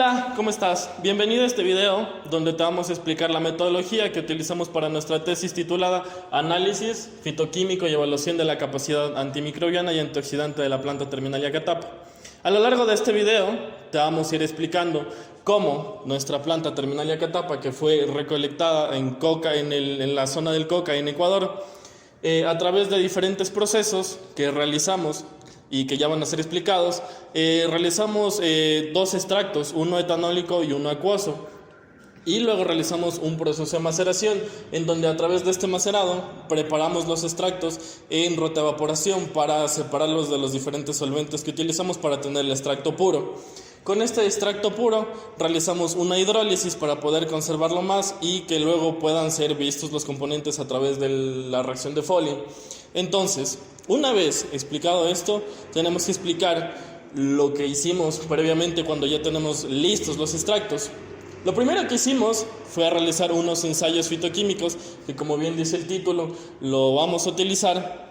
Hola, ¿cómo estás? Bienvenido a este video donde te vamos a explicar la metodología que utilizamos para nuestra tesis titulada Análisis fitoquímico y evaluación de la capacidad antimicrobiana y antioxidante de la planta Terminalia catapa. A lo largo de este video te vamos a ir explicando cómo nuestra planta Terminalia catapa, que fue recolectada en Coca, en la zona del Coca en Ecuador, a través de diferentes procesos que realizamos y que ya van a ser explicados, realizamos dos extractos, uno etanólico y uno acuoso. Y luego realizamos un proceso de maceración en donde a través de este macerado preparamos los extractos en rotaevaporación para separarlos de los diferentes solventes que utilizamos para tener el extracto puro. Con este extracto puro realizamos una hidrólisis para poder conservarlo más y que luego puedan ser vistos los componentes a través de la reacción de Foley. Entonces, una vez explicado esto, tenemos que explicar lo que hicimos previamente cuando ya tenemos listos los extractos. Lo primero que hicimos fue realizar unos ensayos fitoquímicos que, como bien dice el título, lo vamos a utilizar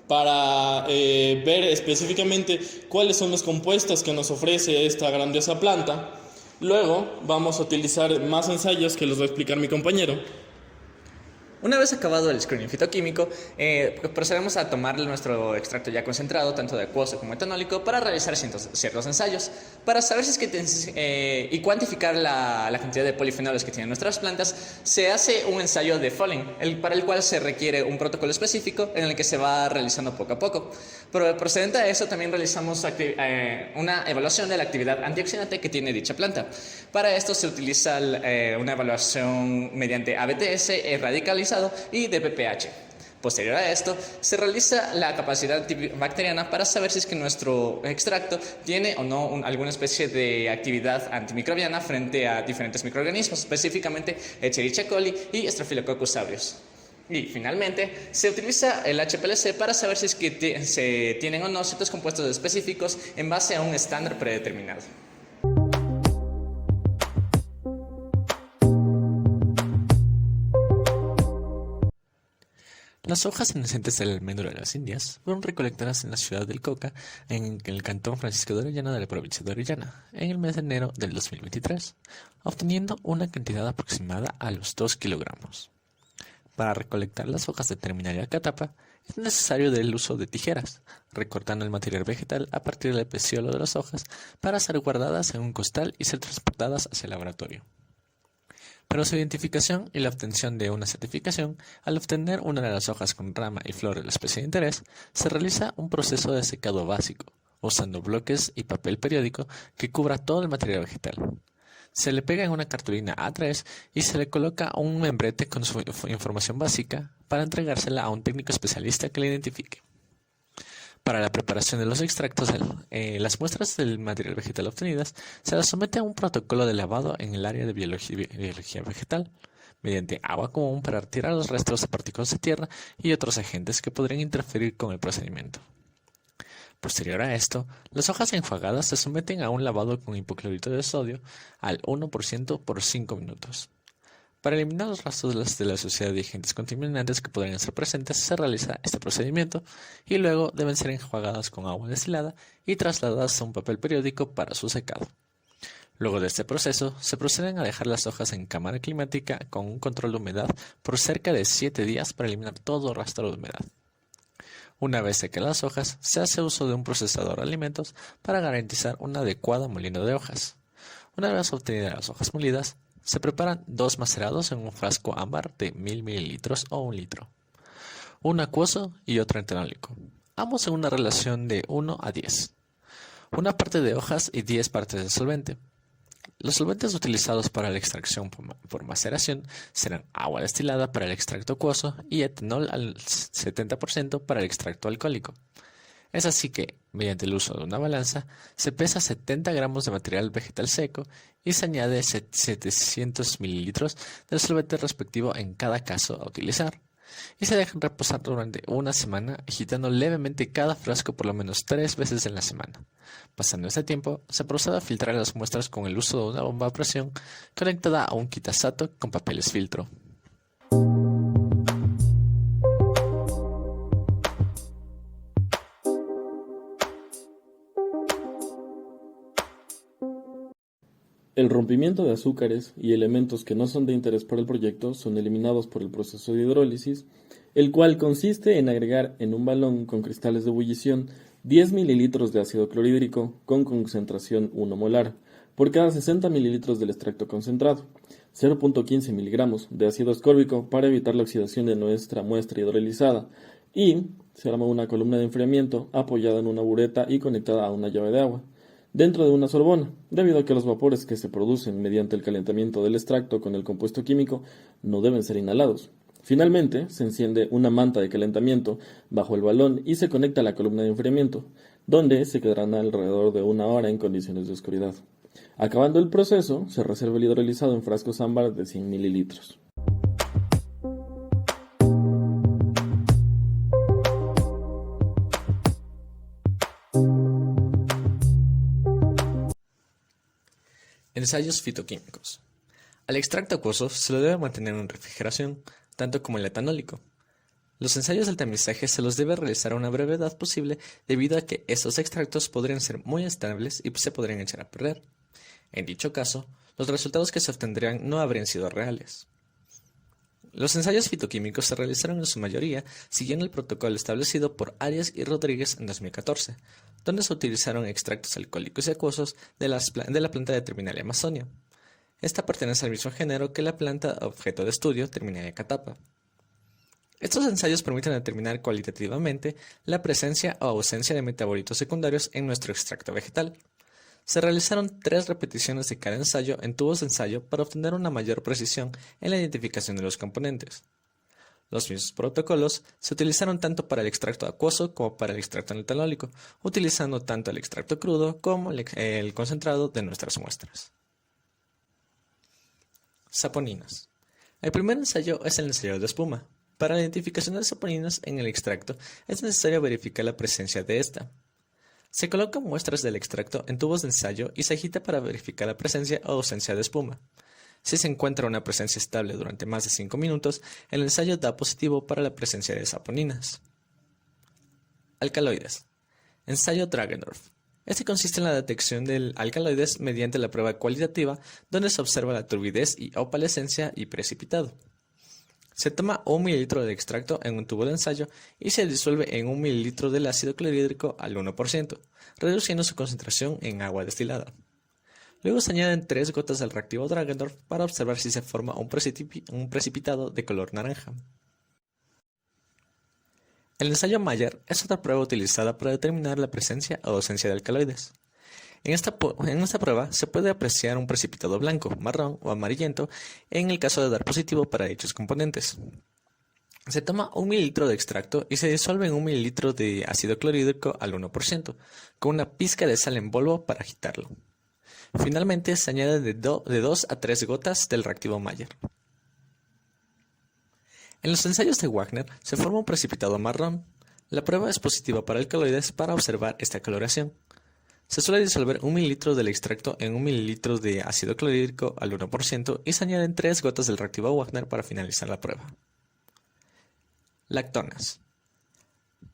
para ver específicamente cuáles son los compuestos que nos ofrece esta grandiosa planta. Luego vamos a utilizar más ensayos que los va a explicar mi compañero. Una vez acabado el screening fitoquímico, procedemos a tomar nuestro extracto ya concentrado, tanto de acuoso como etanólico, para realizar ciertos ensayos, para saber si es que y cuantificar la cantidad de polifenoles que tienen nuestras plantas. Se hace un ensayo de Foley, para el cual se requiere un protocolo específico en el que se va realizando poco a poco. Pero procedente a eso, también realizamos una evaluación de la actividad antioxidante que tiene dicha planta. Para esto se utiliza una evaluación mediante ABTS radicalizado y de PPH. Posterior a esto, se realiza la capacidad antibacteriana para saber si es que nuestro extracto tiene o no alguna especie de actividad antimicrobiana frente a diferentes microorganismos, específicamente Escherichia coli y Staphylococcus aureus. Y finalmente, se utiliza el HPLC para saber si es que se tienen o no ciertos compuestos específicos en base a un estándar predeterminado. Las hojas inocentes del almendro de las Indias fueron recolectadas en la ciudad del Coca, en el cantón Francisco de Orellana de la provincia de Orellana, en el mes de enero del 2023, obteniendo una cantidad aproximada a los 2 kilogramos. Para recolectar las hojas de Terminalia catapa, es necesario el uso de tijeras, recortando el material vegetal a partir del peciolo de las hojas para ser guardadas en un costal y ser transportadas hacia el laboratorio. Para su identificación y la obtención de una certificación, al obtener una de las hojas con rama y flor de la especie de interés, se realiza un proceso de secado básico, usando bloques y papel periódico que cubra todo el material vegetal. Se le pega en una cartulina A3 y se le coloca un membrete con su información básica para entregársela a un técnico especialista que la identifique. Para la preparación de los extractos, las muestras del material vegetal obtenidas se las somete a un protocolo de lavado en el área de biología vegetal, mediante agua común para retirar los restos de partículas de tierra y otros agentes que podrían interferir con el procedimiento. Posterior a esto, las hojas enjuagadas se someten a un lavado con hipoclorito de sodio al 1% por 5 minutos. Para eliminar los rastros de la suciedad de agentes contaminantes que podrían ser presentes, se realiza este procedimiento y luego deben ser enjuagadas con agua destilada y trasladadas a un papel periódico para su secado. Luego de este proceso, se proceden a dejar las hojas en cámara climática con un control de humedad por cerca de 7 días para eliminar todo rastro de humedad. Una vez secas las hojas, se hace uso de un procesador de alimentos para garantizar un adecuado molino de hojas. Una vez obtenidas las hojas molidas, se preparan 2 macerados en un frasco ámbar de 1000 mililitros o 1 litro, un acuoso y otro etanólico, ambos en una relación de 1 a 10, una parte de hojas y 10 partes de solvente. Los solventes utilizados para la extracción por maceración serán agua destilada para el extracto acuoso y etanol al 70% para el extracto alcohólico. Es así que, mediante el uso de una balanza, se pesa 70 gramos de material vegetal seco y se añade 700 mililitros del solvente respectivo en cada caso a utilizar, y se dejan reposar durante una semana, agitando levemente cada frasco por lo menos 3 veces en la semana. Pasando este tiempo, se procede a filtrar las muestras con el uso de una bomba a presión conectada a un kitasato con papeles filtro. El rompimiento de azúcares y elementos que no son de interés para el proyecto son eliminados por el proceso de hidrólisis, el cual consiste en agregar en un balón con cristales de ebullición 10 mililitros de ácido clorhídrico con concentración 1 molar por cada 60 mililitros del extracto concentrado, 0.15 miligramos de ácido ascórbico para evitar la oxidación de nuestra muestra hidrolizada, y se arma una columna de enfriamiento apoyada en una bureta y conectada a una llave de agua dentro de una sorbona, debido a que los vapores que se producen mediante el calentamiento del extracto con el compuesto químico no deben ser inhalados. Finalmente, se enciende una manta de calentamiento bajo el balón y se conecta a la columna de enfriamiento, donde se quedarán alrededor de 1 hora en condiciones de oscuridad. Acabando el proceso, se reserva el hidrolizado en frascos ámbar de 100 mililitros. Ensayos fitoquímicos. Al extracto acuoso se lo debe mantener en refrigeración, tanto como el etanólico. Los ensayos del tamizaje se los debe realizar a una brevedad posible debido a que estos extractos podrían ser muy estables y se podrían echar a perder. En dicho caso, los resultados que se obtendrían no habrían sido reales. Los ensayos fitoquímicos se realizaron en su mayoría siguiendo el protocolo establecido por Arias y Rodríguez en 2014, donde se utilizaron extractos alcohólicos y acuosos de la planta de Terminalia amazonia. Esta pertenece al mismo género que la planta objeto de estudio Terminalia catapa. Estos ensayos permiten determinar cualitativamente la presencia o ausencia de metabolitos secundarios en nuestro extracto vegetal. Se realizaron 3 repeticiones de cada ensayo en tubos de ensayo para obtener una mayor precisión en la identificación de los componentes. Los mismos protocolos se utilizaron tanto para el extracto acuoso como para el extracto etanólico, utilizando tanto el extracto crudo como el concentrado de nuestras muestras. Saponinas. El primer ensayo es el ensayo de espuma. Para la identificación de saponinas en el extracto es necesario verificar la presencia de esta. Se colocan muestras del extracto en tubos de ensayo y se agita para verificar la presencia o ausencia de espuma. Si se encuentra una presencia estable durante más de 5 minutos, el ensayo da positivo para la presencia de saponinas. Alcaloides. Ensayo Dragendorf. Este consiste en la detección de alcaloides mediante la prueba cualitativa, donde se observa la turbidez y opalescencia y precipitado. Se toma 1 mililitro de extracto en un tubo de ensayo y se disuelve en 1 mililitro del ácido clorhídrico al 1%, reduciendo su concentración en agua destilada. Luego se añaden 3 gotas del reactivo Dragendorf para observar si se forma un precipitado de color naranja. El ensayo Mayer es otra prueba utilizada para determinar la presencia o ausencia de alcaloides. En esta prueba se puede apreciar un precipitado blanco, marrón o amarillento en el caso de dar positivo para dichos componentes. Se toma 1 mililitro de extracto y se disuelve en 1 mililitro de ácido clorhídrico al 1%, con una pizca de sal en polvo para agitarlo. Finalmente se añade de 2 a 3 gotas del reactivo Mayer. En los ensayos de Wagner se forma un precipitado marrón. La prueba es positiva para alcaloides para observar esta coloración. Se suele disolver 1 mililitro del extracto en 1 mililitro de ácido clorhídrico al 1% y se añaden 3 gotas del reactivo Wagner para finalizar la prueba. Lactonas.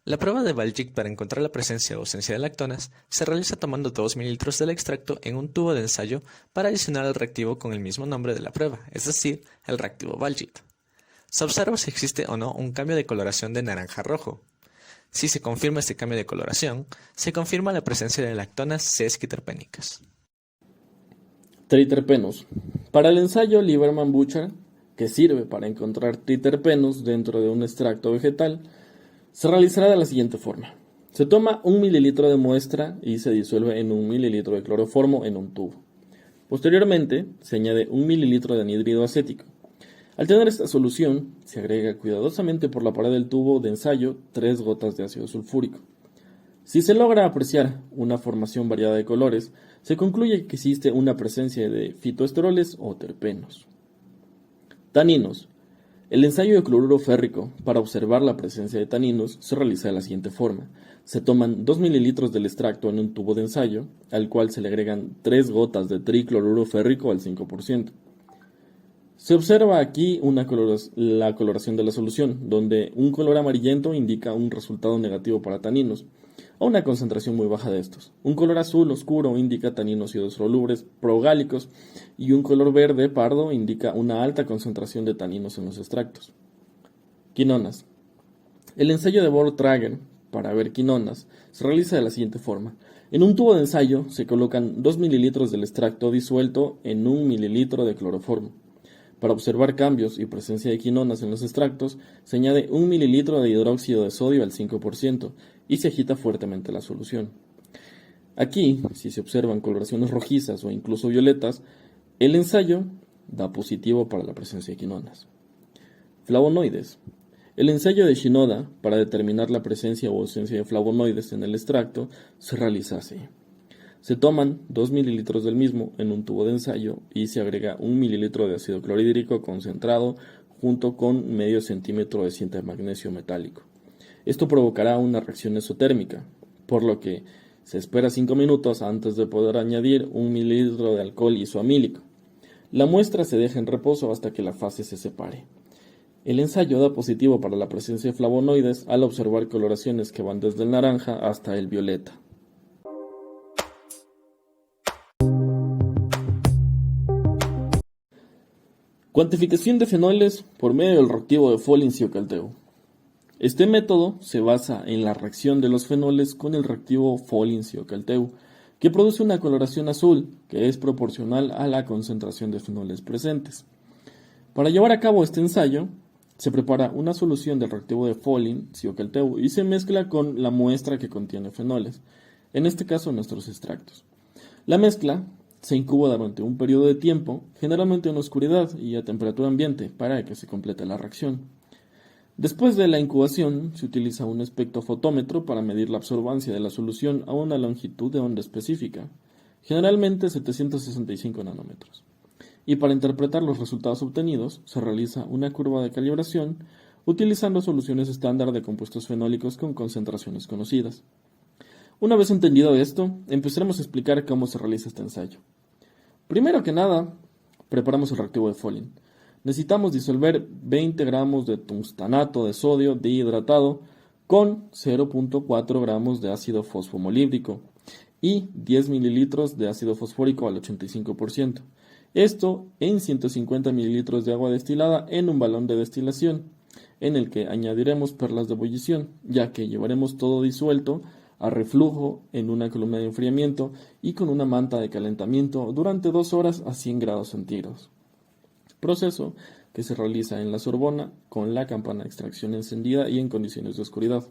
La prueba de Baljic para encontrar la presencia o ausencia de lactonas se realiza tomando 2 mililitros del extracto en un tubo de ensayo para adicionar al reactivo con el mismo nombre de la prueba, es decir, el reactivo Baljic. Se observa si existe o no un cambio de coloración de naranja a rojo. Si se confirma este cambio de coloración, se confirma la presencia de lactonas sesquiterpénicas. Triterpenos. Para el ensayo Lieberman-Bucher, que sirve para encontrar triterpenos dentro de un extracto vegetal, se realizará de la siguiente forma. Se toma 1 mililitro de muestra y se disuelve en 1 mililitro de cloroformo en un tubo. Posteriormente, se añade 1 mililitro de anhídrido acético. Al tener esta solución, se agrega cuidadosamente por la pared del tubo de ensayo 3 gotas de ácido sulfúrico. Si se logra apreciar una formación variada de colores, se concluye que existe una presencia de fitoesteroles o terpenos. Taninos. El ensayo de cloruro férrico para observar la presencia de taninos se realiza de la siguiente forma. Se toman 2 mililitros del extracto en un tubo de ensayo, al cual se le agregan 3 gotas de tricloruro férrico al 5%. Se observa aquí la coloración de la solución, donde un color amarillento indica un resultado negativo para taninos, a una concentración muy baja de estos. Un color azul oscuro indica taninos hidrosolubles progálicos y un color verde pardo indica una alta concentración de taninos en los extractos. Quinonas. El ensayo de Bortrager para ver quinonas se realiza de la siguiente forma. En un tubo de ensayo se colocan 2 mililitros del extracto disuelto en 1 mililitro de cloroformo. Para observar cambios y presencia de quinonas en los extractos, se añade 1 mililitro de hidróxido de sodio al 5% y se agita fuertemente la solución. Aquí, si se observan coloraciones rojizas o incluso violetas, el ensayo da positivo para la presencia de quinonas. Flavonoides. El ensayo de Shinoda para determinar la presencia o ausencia de flavonoides en el extracto se realiza así. Se toman 2 mililitros del mismo en un tubo de ensayo y se agrega 1 mililitro de ácido clorhídrico concentrado junto con medio centímetro de cinta de magnesio metálico. Esto provocará una reacción exotérmica, por lo que se espera 5 minutos antes de poder añadir 1 mililitro de alcohol isoamílico. La muestra se deja en reposo hasta que la fase se separe. El ensayo da positivo para la presencia de flavonoides al observar coloraciones que van desde el naranja hasta el violeta. Cuantificación de fenoles por medio del reactivo de Folin-Ciocalteu. Este método se basa en la reacción de los fenoles con el reactivo Folin-Ciocalteu, que produce una coloración azul que es proporcional a la concentración de fenoles presentes. Para llevar a cabo este ensayo, se prepara una solución del reactivo de Folin-Ciocalteu y se mezcla con la muestra que contiene fenoles, en este caso nuestros extractos. La mezcla se incuba durante un periodo de tiempo, generalmente en oscuridad y a temperatura ambiente, para que se complete la reacción. Después de la incubación, se utiliza un espectrofotómetro para medir la absorbancia de la solución a una longitud de onda específica, generalmente 765 nanómetros. Y para interpretar los resultados obtenidos, se realiza una curva de calibración utilizando soluciones estándar de compuestos fenólicos con concentraciones conocidas. Una vez entendido esto, empezaremos a explicar cómo se realiza este ensayo. Primero que nada, preparamos el reactivo de Folin. Necesitamos disolver 20 gramos de tungstanato de sodio dihidratado con 0.4 gramos de ácido fosfomolíbdico y 10 mililitros de ácido fosfórico al 85%. Esto en 150 mililitros de agua destilada en un balón de destilación, en el que añadiremos perlas de ebullición, ya que llevaremos todo disuelto a reflujo en una columna de enfriamiento y con una manta de calentamiento durante 2 horas a 100 grados centígrados. Proceso que se realiza en la Sorbona con la campana de extracción encendida y en condiciones de oscuridad.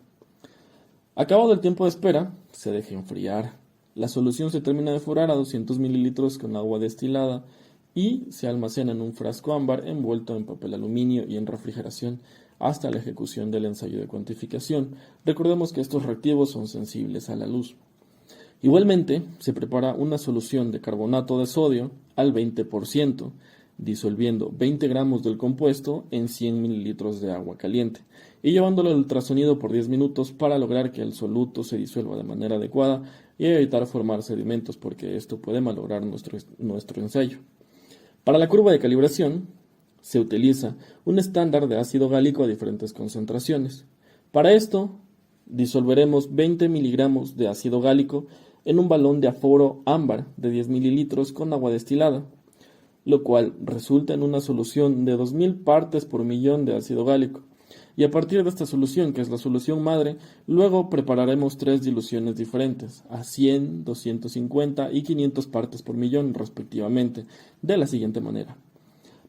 Acabado el tiempo de espera, se deja enfriar. La solución se termina de furar a 200 mililitros con agua destilada y se almacena en un frasco ámbar envuelto en papel aluminio y en refrigeración hasta la ejecución del ensayo de cuantificación. Recordemos que estos reactivos son sensibles a la luz. Igualmente, se prepara una solución de carbonato de sodio al 20%, disolviendo 20 gramos del compuesto en 100 mililitros de agua caliente y llevándolo al ultrasonido por 10 minutos para lograr que el soluto se disuelva de manera adecuada y evitar formar sedimentos, porque esto puede malograr nuestro ensayo. Para la curva de calibración, se utiliza un estándar de ácido gálico a diferentes concentraciones. Para esto, disolveremos 20 miligramos de ácido gálico en un balón de aforo ámbar de 10 mililitros con agua destilada, lo cual resulta en una solución de 2000 partes por millón de ácido gálico. Y a partir de esta solución, que es la solución madre, luego prepararemos 3 diluciones diferentes, a 100, 250 y 500 partes por millón respectivamente, de la siguiente manera.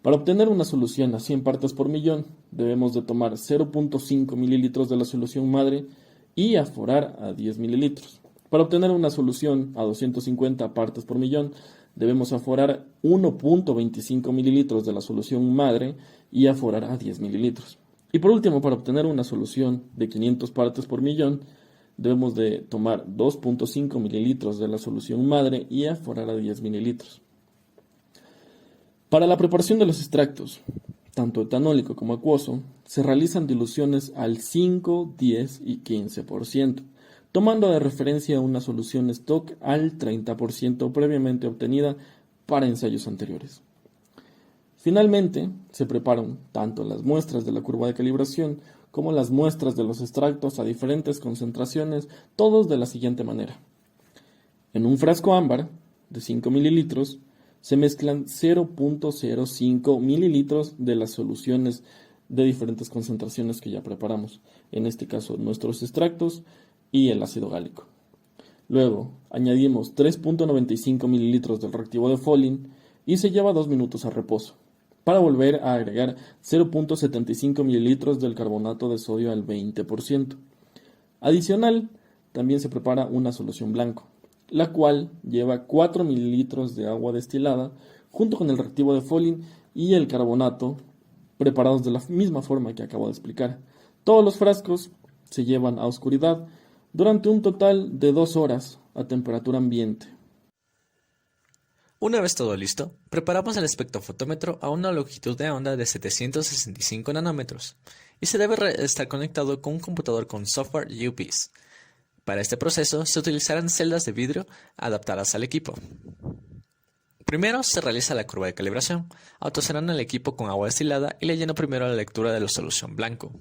Para obtener una solución a 100 partes por millón, debemos de tomar 0.5 mililitros de la solución madre y aforar a 10 mililitros. Para obtener una solución a 250 partes por millón, debemos aforar 1.25 mililitros de la solución madre y aforar a 10 mililitros. Y por último, para obtener una solución de 500 partes por millón, debemos de tomar 2.5 mililitros de la solución madre y aforar a 10 mililitros. Para la preparación de los extractos, tanto etanólico como acuoso, se realizan diluciones al 5, 10 y 15%, tomando de referencia una solución stock al 30% previamente obtenida para ensayos anteriores. Finalmente, se preparan tanto las muestras de la curva de calibración como las muestras de los extractos a diferentes concentraciones, todos de la siguiente manera. En un frasco ámbar de 5 mililitros se mezclan 0.05 mililitros de las soluciones de diferentes concentraciones que ya preparamos, en este caso nuestros extractos y el ácido gálico. Luego añadimos 3.95 mililitros del reactivo de Folin y se lleva 2 minutos a reposo, para volver a agregar 0.75 mililitros del carbonato de sodio al 20%. Adicional, también se prepara una solución blanco, la cual lleva 4 mililitros de agua destilada junto con el reactivo de Folin y el carbonato preparados de la misma forma que acabo de explicar. Todos los frascos se llevan a oscuridad durante un total de 2 horas a temperatura ambiente. Una vez todo listo, preparamos el espectrofotómetro a una longitud de onda de 765 nanómetros y se debe estar conectado con un computador con software UPS. Para este proceso se utilizarán celdas de vidrio adaptadas al equipo. Primero se realiza la curva de calibración, autocerrando el equipo con agua destilada y leyendo primero la lectura de la solución blanco.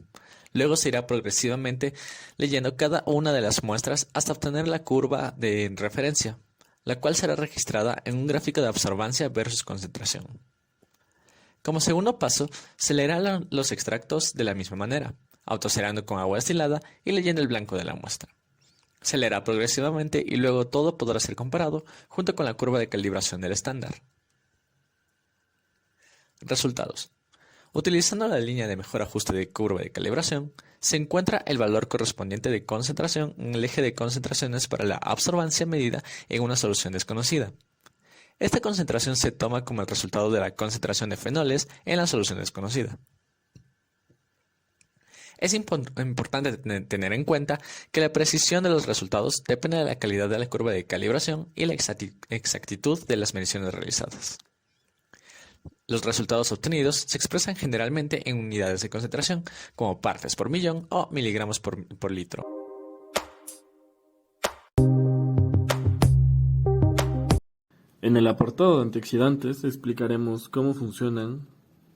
Luego se irá progresivamente leyendo cada una de las muestras hasta obtener la curva de referencia, la cual será registrada en un gráfico de absorbancia versus concentración. Como segundo paso, se leerán los extractos de la misma manera, autocerrando con agua destilada y leyendo el blanco de la muestra. Se leerá progresivamente y luego todo podrá ser comparado junto con la curva de calibración del estándar. Resultados. Utilizando la línea de mejor ajuste de curva de calibración, se encuentra el valor correspondiente de concentración en el eje de concentraciones para la absorbancia medida en una solución desconocida. Esta concentración se toma como el resultado de la concentración de fenoles en la solución desconocida. Es importante tener en cuenta que la precisión de los resultados depende de la calidad de la curva de calibración y la exactitud de las mediciones realizadas. Los resultados obtenidos se expresan generalmente en unidades de concentración, como partes por millón o miligramos por litro. En el apartado de antioxidantes explicaremos cómo funcionan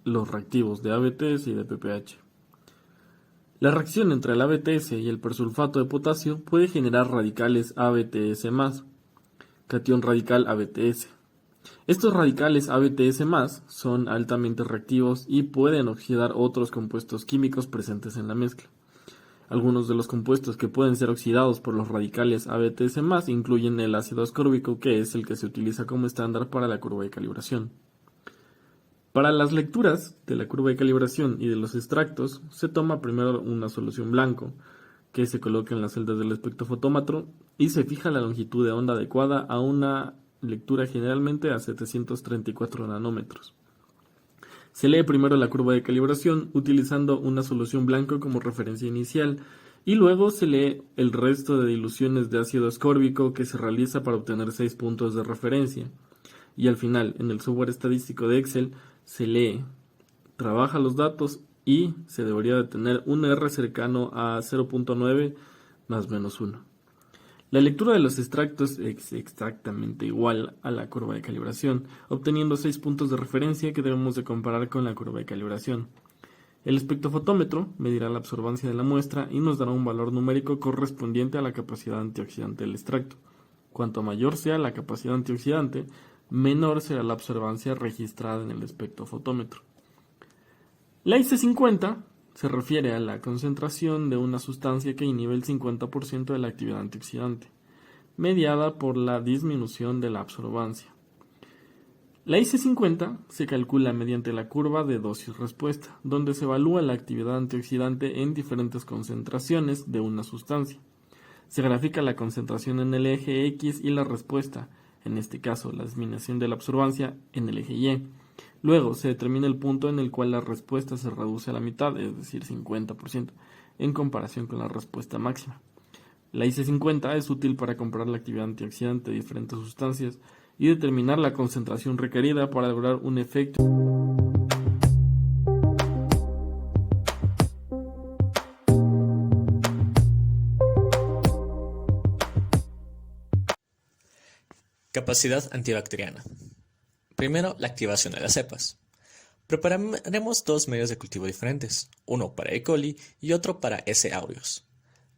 los reactivos de ABTS y de PPH. La reacción entre el ABTS y el persulfato de potasio puede generar radicales ABTS+, catión radical ABTS. Estos radicales ABTS+, son altamente reactivos y pueden oxidar otros compuestos químicos presentes en la mezcla. Algunos de los compuestos que pueden ser oxidados por los radicales ABTS+, incluyen el ácido ascórbico, que es el que se utiliza como estándar para la curva de calibración. Para las lecturas de la curva de calibración y de los extractos, se toma primero una solución blanco, que se coloca en las celdas del espectrofotómetro y se fija la longitud de onda adecuada a una lectura generalmente a 734 nanómetros. Se lee primero la curva de calibración utilizando una solución blanco como referencia inicial y luego se lee el resto de diluciones de ácido ascórbico que se realiza para obtener 6 puntos de referencia. Y al final, en el software estadístico de Excel, se lee, trabaja los datos y se debería de tener un R cercano a 0.9 más menos 1. La lectura de los extractos es exactamente igual a la curva de calibración, obteniendo 6 puntos de referencia que debemos de comparar con la curva de calibración. El espectrofotómetro medirá la absorbancia de la muestra y nos dará un valor numérico correspondiente a la capacidad antioxidante del extracto. Cuanto mayor sea la capacidad antioxidante, menor será la absorbancia registrada en el espectrofotómetro. La IC50 se refiere a la concentración de una sustancia que inhibe el 50% de la actividad antioxidante, mediada por la disminución de la absorbancia. La IC50 se calcula mediante la curva de dosis-respuesta, donde se evalúa la actividad antioxidante en diferentes concentraciones de una sustancia. Se grafica la concentración en el eje X y la respuesta, en este caso la disminución de la absorbancia, en el eje Y. Luego se determina el punto en el cual la respuesta se reduce a la mitad, es decir, 50%, en comparación con la respuesta máxima. La IC50 es útil para comparar la actividad antioxidante de diferentes sustancias y determinar la concentración requerida para lograr un efecto. Capacidad antibacteriana. Primero, la activación de las cepas. Prepararemos dos medios de cultivo diferentes, uno para E. coli y otro para S. aureus.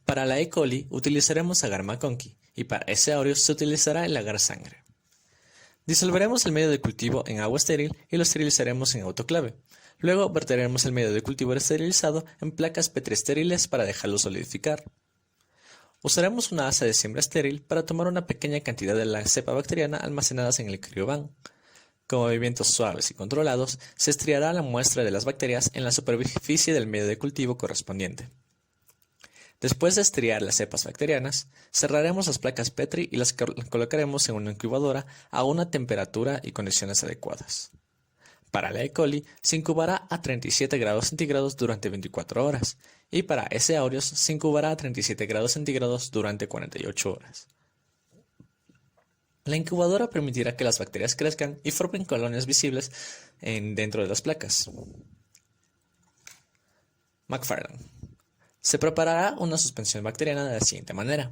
Para la E. coli utilizaremos agar MacConkey y para S. aureus se utilizará el agar sangre. Disolveremos el medio de cultivo en agua estéril y lo esterilizaremos en autoclave. Luego verteremos el medio de cultivo esterilizado en placas Petri estériles para dejarlo solidificar. Usaremos una asa de siembra estéril para tomar una pequeña cantidad de la cepa bacteriana almacenadas en el crioban. Con movimientos suaves y controlados, se estriará la muestra de las bacterias en la superficie del medio de cultivo correspondiente. Después de estriar las cepas bacterianas, cerraremos las placas Petri y las colocaremos en una incubadora a una temperatura y condiciones adecuadas. Para la E. coli se incubará a 37 grados centígrados durante 24 horas y para S. aureus se incubará a 37 grados centígrados durante 48 horas. La incubadora permitirá que las bacterias crezcan y formen colonias visibles dentro de las placas. McFarland. Se preparará una suspensión bacteriana de la siguiente manera.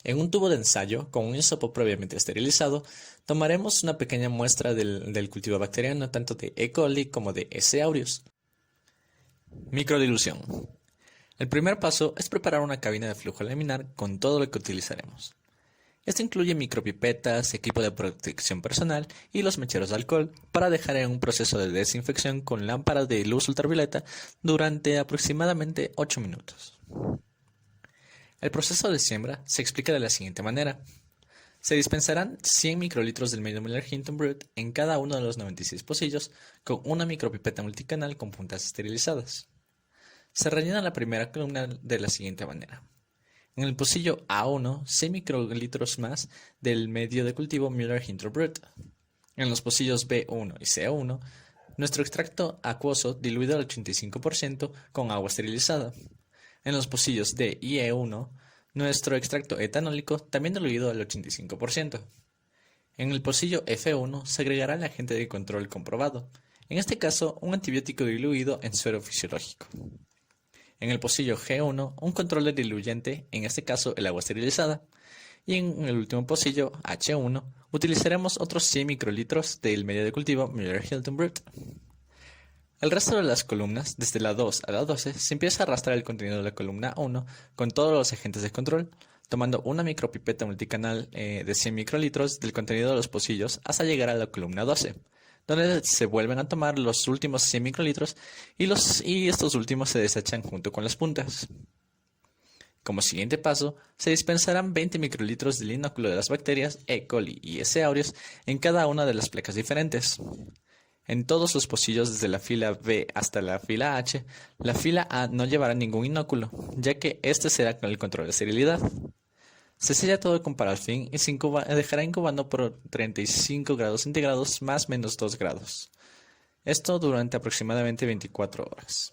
En un tubo de ensayo, con un hisopo previamente esterilizado, tomaremos una pequeña muestra del cultivo bacteriano tanto de E. coli como de S. aureus. Microdilución. El primer paso es preparar una cabina de flujo laminar con todo lo que utilizaremos. Esto incluye micropipetas, equipo de protección personal y los mecheros de alcohol para dejar en un proceso de desinfección con lámparas de luz ultravioleta durante aproximadamente 8 minutos. El proceso de siembra se explica de la siguiente manera. Se dispensarán 100 microlitros del medio Miller Hinton Brut en cada uno de los 96 pocillos con una micropipeta multicanal con puntas esterilizadas. Se rellena la primera columna de la siguiente manera. En el pocillo A1, 6 microlitros más del medio de cultivo Miller Hinton Brut. En los pocillos B1 y C1, nuestro extracto acuoso diluido al 85% con agua esterilizada. En los pocillos D y E1, nuestro extracto etanólico también diluido al 85%. En el pocillo F1 se agregará el agente de control comprobado, en este caso un antibiótico diluido en suero fisiológico. En el pocillo G1, un control de diluyente, en este caso el agua esterilizada. Y en el último pocillo, H1, utilizaremos otros 100 microlitros del medio de cultivo Miller Hinton Brut. El resto de las columnas, desde la 2 a la 12, se empieza a arrastrar el contenido de la columna 1 con todos los agentes de control, tomando una micropipeta multicanal de 100 microlitros del contenido de los pocillos hasta llegar a la columna 12, donde se vuelven a tomar los últimos 100 microlitros y estos últimos se desechan junto con las puntas. Como siguiente paso, se dispensarán 20 microlitros del inóculo de las bacterias E. coli y S. aureus en cada una de las placas diferentes. En todos los pocillos desde la fila B hasta la fila H, la fila A no llevará ningún inóculo, ya que este será con el control de esterilidad. Se sella todo con parafín y se dejará incubando por 35 grados centígrados más menos 2 grados. Esto durante aproximadamente 24 horas.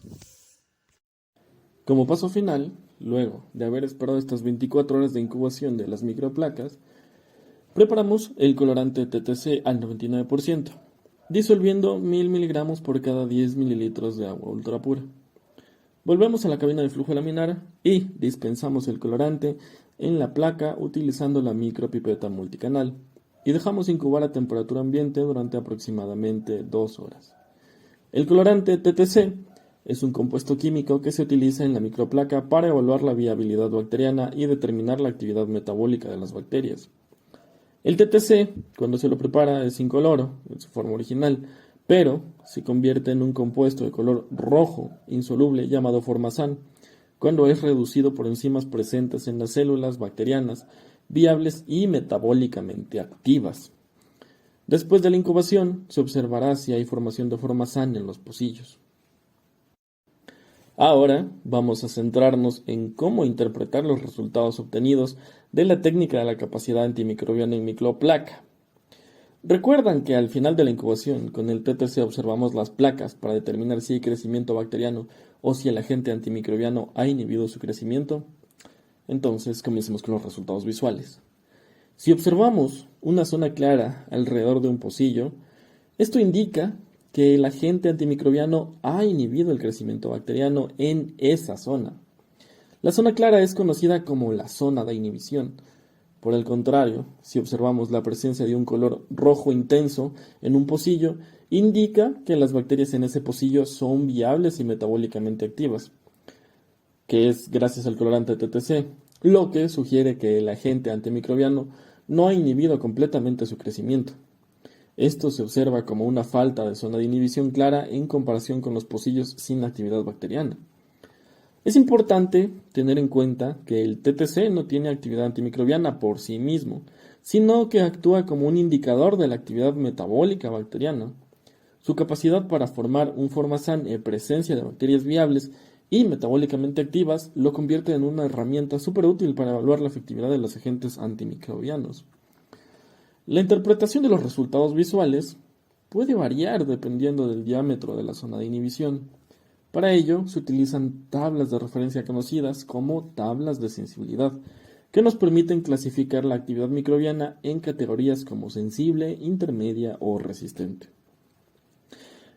Como paso final, luego de haber esperado estas 24 horas de incubación de las microplacas, preparamos el colorante TTC al 99%, disolviendo 1000 miligramos por cada 10 mililitros de agua ultra pura. Volvemos a la cabina de flujo laminar y dispensamos el colorante en la placa utilizando la micropipeta multicanal y dejamos incubar a temperatura ambiente durante aproximadamente 2 horas. El colorante TTC es un compuesto químico que se utiliza en la microplaca para evaluar la viabilidad bacteriana y determinar la actividad metabólica de las bacterias. El TTC, cuando se lo prepara, es incoloro en su forma original, pero se convierte en un compuesto de color rojo insoluble llamado formazán cuando es reducido por enzimas presentes en las células bacterianas viables y metabólicamente activas. Después de la incubación, se observará si hay formación de formazán en los pocillos. Ahora vamos a centrarnos en cómo interpretar los resultados obtenidos de la técnica de la capacidad antimicrobiana en microplaca. ¿Recuerdan que al final de la incubación con el TTC observamos las placas para determinar si hay crecimiento bacteriano o si el agente antimicrobiano ha inhibido su crecimiento? Entonces comencemos con los resultados visuales. Si observamos una zona clara alrededor de un pocillo, esto indica que el agente antimicrobiano ha inhibido el crecimiento bacteriano en esa zona. La zona clara es conocida como la zona de inhibición, Por el contrario, si observamos la presencia de un color rojo intenso en un pocillo, indica que las bacterias en ese pocillo son viables y metabólicamente activas, que es gracias al colorante TTC, lo que sugiere que el agente antimicrobiano no ha inhibido completamente su crecimiento. Esto se observa como una falta de zona de inhibición clara en comparación con los pocillos sin actividad bacteriana. Es importante tener en cuenta que el TTC no tiene actividad antimicrobiana por sí mismo, sino que actúa como un indicador de la actividad metabólica bacteriana. Su capacidad para formar un formazán en presencia de bacterias viables y metabólicamente activas lo convierte en una herramienta súper útil para evaluar la efectividad de los agentes antimicrobianos. La interpretación de los resultados visuales puede variar dependiendo del diámetro de la zona de inhibición. Para ello, se utilizan tablas de referencia conocidas como tablas de sensibilidad, que nos permiten clasificar la actividad microbiana en categorías como sensible, intermedia o resistente.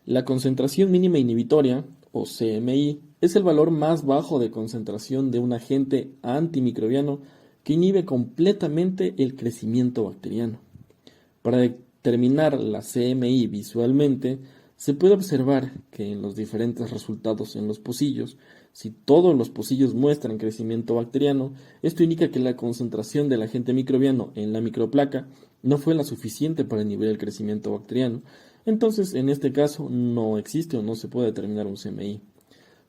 La concentración mínima inhibitoria, o CMI, es el valor más bajo de concentración de un agente antimicrobiano que inhibe completamente el crecimiento bacteriano. Para determinar la CMI visualmente, se puede observar que en los diferentes resultados en los pocillos, si todos los pocillos muestran crecimiento bacteriano, esto indica que la concentración del agente microbiano en la microplaca no fue la suficiente para inhibir el crecimiento bacteriano. Entonces, en este caso, no existe o no se puede determinar un CMI.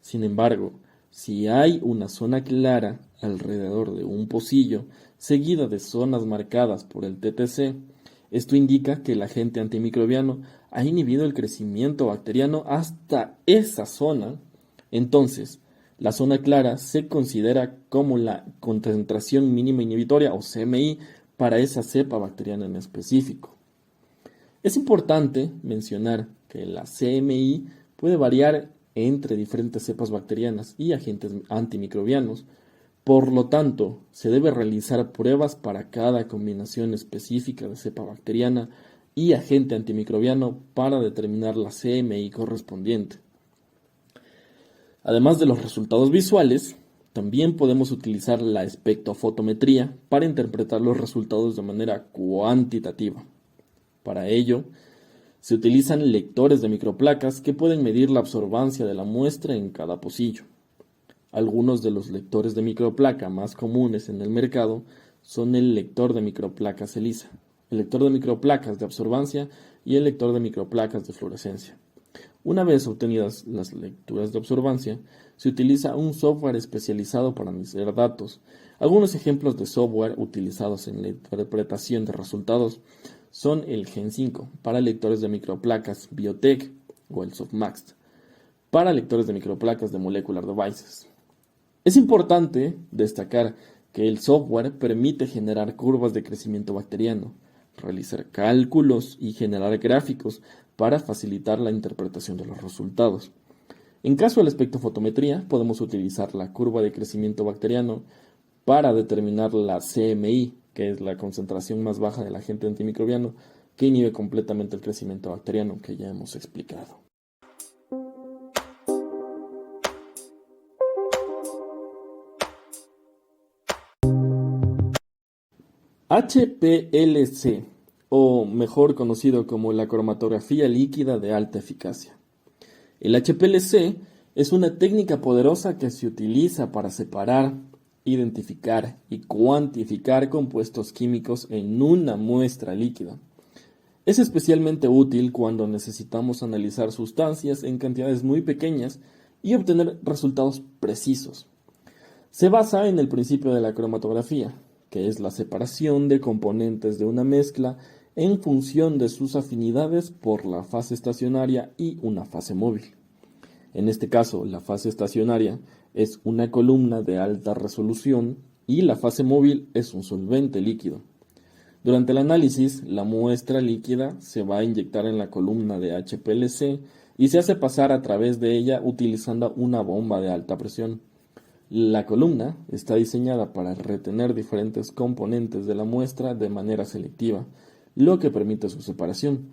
Sin embargo, si hay una zona clara alrededor de un pocillo, seguida de zonas marcadas por el TTC, esto indica que el agente antimicrobiano ha inhibido el crecimiento bacteriano hasta esa zona. Entonces, la zona clara se considera como la concentración mínima inhibitoria o CMI para esa cepa bacteriana en específico. Es importante mencionar que la CMI puede variar entre diferentes cepas bacterianas y agentes antimicrobianos. Por lo tanto, se debe realizar pruebas para cada combinación específica de cepa bacteriana y agente antimicrobiano para determinar la CMI correspondiente. Además de los resultados visuales, también podemos utilizar la espectrofotometría para interpretar los resultados de manera cuantitativa. Para ello, se utilizan lectores de microplacas que pueden medir la absorbancia de la muestra en cada pocillo. Algunos de los lectores de microplaca más comunes en el mercado son el lector de microplacas ELISA, el lector de microplacas de absorbancia y el lector de microplacas de fluorescencia. Una vez obtenidas las lecturas de absorbancia, se utiliza un software especializado para analizar datos. Algunos ejemplos de software utilizados en la interpretación de resultados son el Gen 5 para lectores de microplacas Biotech o el Softmax para lectores de microplacas de Molecular Devices. Es importante destacar que el software permite generar curvas de crecimiento bacteriano, realizar cálculos y generar gráficos para facilitar la interpretación de los resultados. En caso de la espectrofotometría, podemos utilizar la curva de crecimiento bacteriano para determinar la CMI, que es la concentración más baja del agente antimicrobiano que inhibe completamente el crecimiento bacteriano que ya hemos explicado. HPLC, o mejor conocido como la cromatografía líquida de alta eficacia. El HPLC es una técnica poderosa que se utiliza para separar, identificar y cuantificar compuestos químicos en una muestra líquida. Es especialmente útil cuando necesitamos analizar sustancias en cantidades muy pequeñas y obtener resultados precisos. Se basa en el principio de la cromatografía, que es la separación de componentes de una mezcla en función de sus afinidades por la fase estacionaria y una fase móvil. En este caso, la fase estacionaria es una columna de alta resolución y la fase móvil es un solvente líquido. Durante el análisis, la muestra líquida se va a inyectar en la columna de HPLC y se hace pasar a través de ella utilizando una bomba de alta presión. La columna está diseñada para retener diferentes componentes de la muestra de manera selectiva, lo que permite su separación.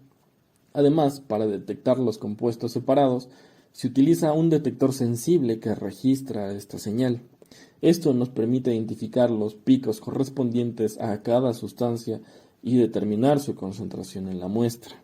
Además, para detectar los compuestos separados, se utiliza un detector sensible que registra esta señal. Esto nos permite identificar los picos correspondientes a cada sustancia y determinar su concentración en la muestra.